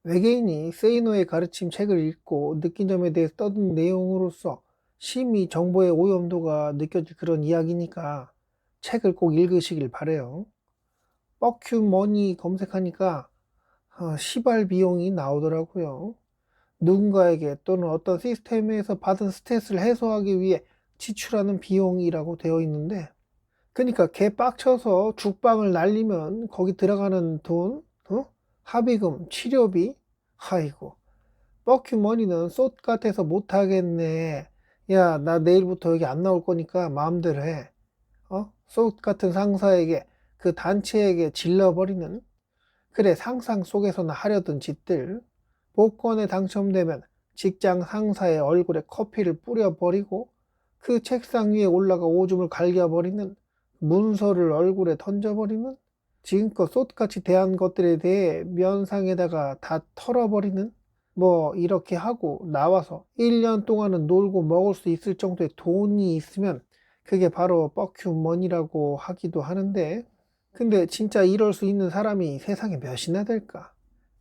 외계인이 세이노의 가르침 책을 읽고 느낀 점에 대해서 떠든 내용으로서 심히 정보의 오염도가 느껴질 그런 이야기니까 책을 꼭 읽으시길 바래요. 뻑큐머니 검색하니까 시발 비용이 나오더라고요. 누군가에게 또는 어떤 시스템에서 받은 스트레스를 해소하기 위해 지출하는 비용이라고 되어 있는데, 그러니까 개 빡쳐서 죽방을 날리면 거기 들어가는 돈, 합의금, 치료비, 아이고, 뻑큐머니는 쏟 같아서 못하겠네. 야, 나 내일부터 여기 안 나올 거니까 마음대로 해. 쏟 같은 상사에게, 그 단체에게 질러버리는, 그래, 상상 속에서나 하려던 짓들. 복권에 당첨되면 직장 상사의 얼굴에 커피를 뿌려버리고 그 책상 위에 올라가 오줌을 갈겨버리는, 문서를 얼굴에 던져버리는, 지금껏 쏟같이 대한 것들에 대해 면상에다가 다 털어버리는, 뭐 이렇게 하고 나와서 1년 동안은 놀고 먹을 수 있을 정도의 돈이 있으면 그게 바로 뻑큐머니라고 하기도 하는데, 근데 진짜 이럴 수 있는 사람이 세상에 몇이나 될까?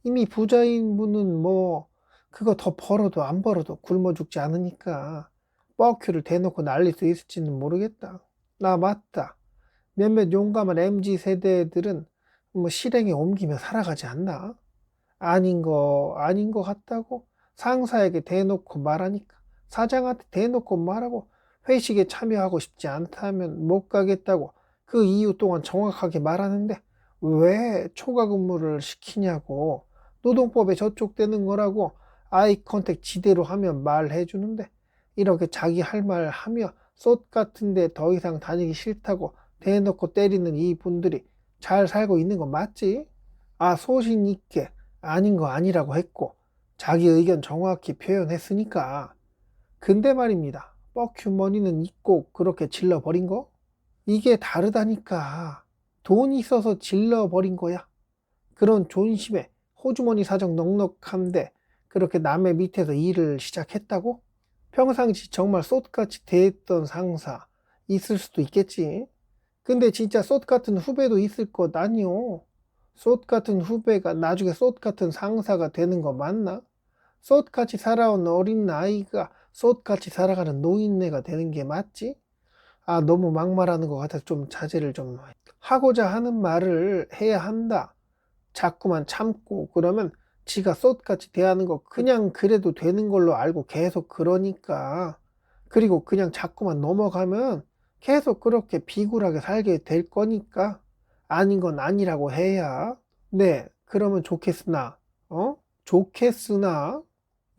이미 부자인 분은 뭐 그거 더 벌어도 안 벌어도 굶어 죽지 않으니까 뻑큐를 대놓고 날릴 수 있을지는 모르겠다. 나 맞다. 몇몇 용감한 MZ 세대들은 뭐 실행에 옮기며 살아가지 않나? 아닌 거 같다고 상사에게 대놓고 말하니까, 사장한테 대놓고 말하고, 회식에 참여하고 싶지 않다면 못 가겠다고 그 이유 동안 정확하게 말하는데 왜 초과 근무를 시키냐고, 노동법에 저촉되는 거라고 아이 컨택 지대로 하면 말해 주는데, 이렇게 자기 할 말 하며 쏟 같은데 더 이상 다니기 싫다고 대놓고 때리는 이 분들이 잘 살고 있는 거 맞지? 소신 있게 아닌 거 아니라고 했고 자기 의견 정확히 표현했으니까. 근데 말입니다. 뻑큐머니는 있고 그렇게 질러버린 거? 이게 다르다니까. 돈이 있어서 질러버린 거야. 그런 존심에 호주머니 사정 넉넉한데 그렇게 남의 밑에서 일을 시작했다고? 평상시 정말 쏟같이 대했던 상사 있을 수도 있겠지. 근데 진짜 쏟 같은 후배도 있을 것 아니오. 쏟 같은 후배가 나중에 쏟 같은 상사가 되는 거 맞나? 쏟같이 살아온 어린 아이가 쏟같이 살아가는 노인네가 되는 게 맞지? 너무 막말하는 것 같아서 좀 자제를 좀 하고자 하는 말을 해야 한다. 자꾸만 참고 그러면 지가 쏟같이 대하는 거 그냥 그래도 되는 걸로 알고 계속 그러니까, 그리고 그냥 자꾸만 넘어가면 계속 그렇게 비굴하게 살게 될 거니까 아닌 건 아니라고 해야. 네, 그러면 좋겠으나, 좋겠으나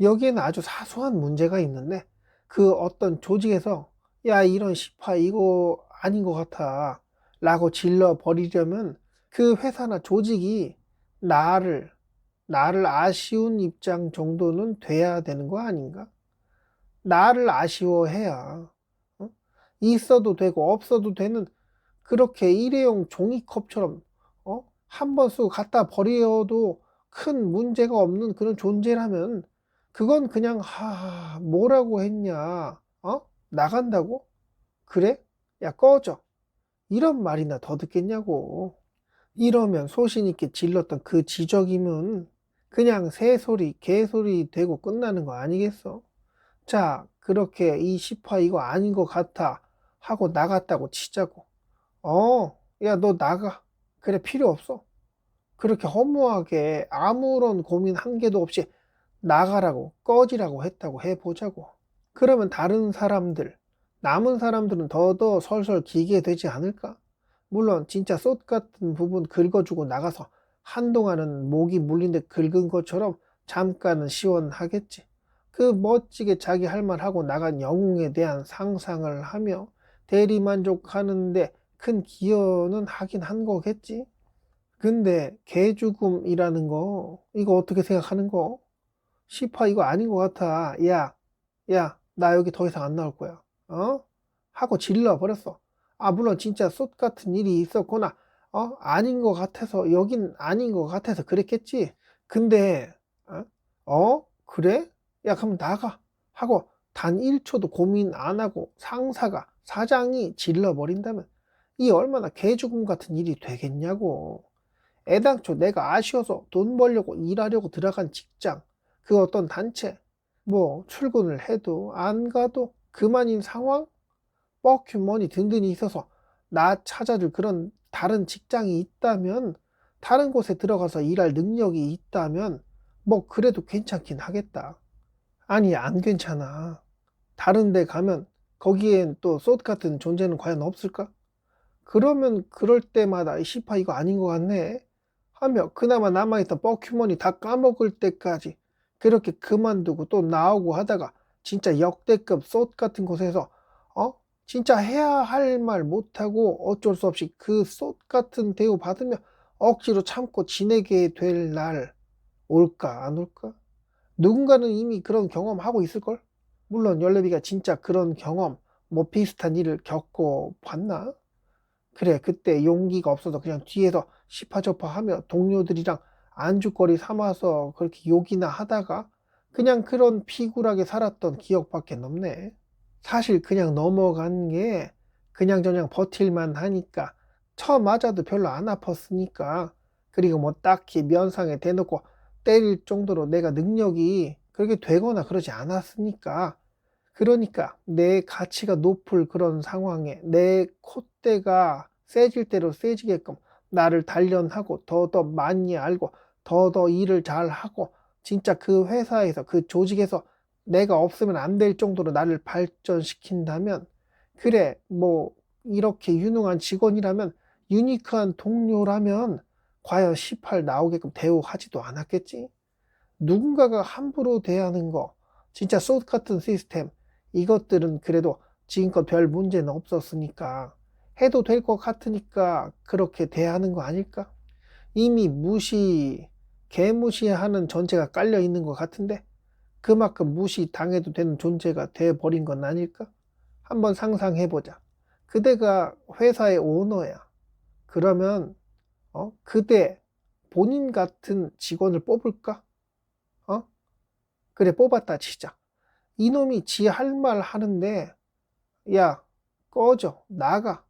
여기에는 아주 사소한 문제가 있는데, 그 어떤 조직에서 야, 이런 시파 이거 아닌 것 같아 라고 질러 버리려면 그 회사나 조직이 나를 아쉬운 입장 정도는 돼야 되는 거 아닌가? 나를 아쉬워해야 있어도 되고 없어도 되는, 그렇게 일회용 종이컵처럼 한 번 쓰고 갖다 버려도 큰 문제가 없는 그런 존재라면 그건 그냥 뭐라고 했냐, 나간다고? 그래? 야, 꺼져. 이런 말이나 더 듣겠냐고. 이러면 소신 있게 질렀던 그 지적임은 그냥 새소리, 개소리 되고 끝나는 거 아니겠어? 자, 그렇게 이 시파 이거 아닌 것 같아 하고 나갔다고 치자고. 야, 너 나가. 그래, 필요 없어. 그렇게 허무하게 아무런 고민 한 개도 없이 나가라고, 꺼지라고 했다고 해보자고. 그러면 다른 사람들, 남은 사람들은 더더 설설 기게 되지 않을까? 물론 진짜 쏟 같은 부분 긁어주고 나가서 한동안은 목이 물린 데 긁은 것처럼 잠깐은 시원하겠지. 그 멋지게 자기 할 말 하고 나간 영웅에 대한 상상을 하며 대리만족하는데 큰 기여는 하긴 한 거겠지. 근데 개죽음이라는 거 이거 어떻게 생각하는 거? 시파 이거 아닌 것 같아. 야, 나 여기 더 이상 안 나올 거야. 하고 질러 버렸어. 물론 진짜 쏟 같은 일이 있었거나, 아닌 것 같아서, 여긴 아닌 것 같아서 그랬겠지. 근데, 그래? 야, 그럼 나가. 하고, 단 1초도 고민 안 하고 상사가, 사장이 질러 버린다면, 이 얼마나 개죽음 같은 일이 되겠냐고. 애당초 내가 아쉬워서 돈 벌려고 일하려고 들어간 직장, 그 어떤 단체, 뭐 출근을 해도 안 가도 그만인 상황? 뻐큐머니 든든히 있어서 나 찾아줄 그런 다른 직장이 있다면, 다른 곳에 들어가서 일할 능력이 있다면 뭐 그래도 괜찮긴 하겠다. 아니, 안 괜찮아. 다른 데 가면 거기엔 또 솥 같은 존재는 과연 없을까? 그러면 그럴 때마다 시파 이거 아닌 것 같네 하며 그나마 남아있던 뻐큐먼이 다 까먹을 때까지 그렇게 그만두고 또 나오고 하다가 진짜 역대급 솥 같은 곳에서 어? 진짜 해야 할 말 못하고 어쩔 수 없이 그 솥 같은 대우 받으며 억지로 참고 지내게 될 날 올까 안 올까? 누군가는 이미 그런 경험하고 있을걸? 물론 열레비가 진짜 그런 경험 뭐 비슷한 일을 겪고 봤나? 그래, 그때 용기가 없어서 그냥 뒤에서 시파저파하며 동료들이랑 안주거리 삼아서 그렇게 욕이나 하다가 그냥 그런 피굴하게 살았던 기억밖에 없네. 사실 그냥 넘어간 게 그냥저냥 버틸만 하니까 쳐맞아도 별로 안 아팠으니까, 그리고 뭐 딱히 면상에 대놓고 때릴 정도로 내가 능력이 그렇게 되거나 그러지 않았으니까, 그러니까 내 가치가 높을 그런 상황에 내 콧대가 세질 대로 세지게끔 나를 단련하고 더더 많이 알고 더더 일을 잘하고 진짜 그 회사에서 그 조직에서 내가 없으면 안 될 정도로 나를 발전시킨다면, 그래 뭐 이렇게 유능한 직원이라면 유니크한 동료라면 과연 18 나오게끔 대우하지도 않았겠지. 누군가가 함부로 대하는 거, 진짜 소드 같은 시스템, 이것들은 그래도 지금껏 별 문제는 없었으니까 해도 될 것 같으니까 그렇게 대하는 거 아닐까? 이미 개무시하는 전제가 깔려 있는 것 같은데 그만큼 무시 당해도 되는 존재가 돼버린 건 아닐까? 한번 상상해보자. 그대가 회사의 오너야. 그러면 그대 본인 같은 직원을 뽑을까? 어? 그래, 뽑았다 치자. 이놈이 지 할 말 하는데 야 꺼져 나가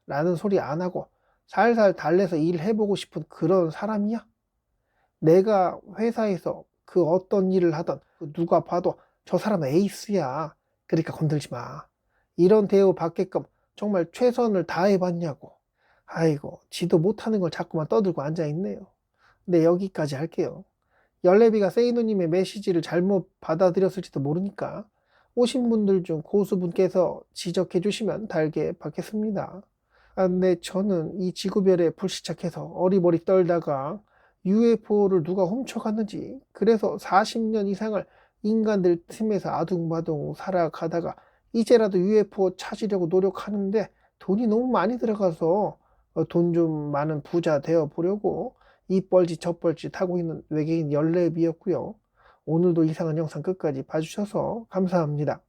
라는 소리 안 하고 살살 달래서 일해보고 싶은 그런 사람이야? 내가 회사에서 그 어떤 일을 하던 누가 봐도 저 사람은 에이스야, 그러니까 건들지 마, 이런 대우 받게끔 정말 최선을 다해봤냐고. 아이고, 지도 못하는 걸 자꾸만 떠들고 앉아있네요. 네, 여기까지 할게요. 열레비가 세이노님의 메시지를 잘못 받아들였을지도 모르니까 오신 분들 중 고수분께서 지적해 주시면 달게 받겠습니다. 아, 네, 저는 이 지구별에 불시착해서 어리버리 떨다가 UFO를 누가 훔쳐갔는지, 그래서 40년 이상을 인간들 틈에서 아둥바둥 살아가다가 이제라도 UFO 찾으려고 노력하는데 돈이 너무 많이 들어가서 돈 좀 많은 부자 되어 보려고 이 뻘짓 저 뻘짓 하고 있는 외계인 열랩이었고요. 오늘도 이상한 영상 끝까지 봐주셔서 감사합니다.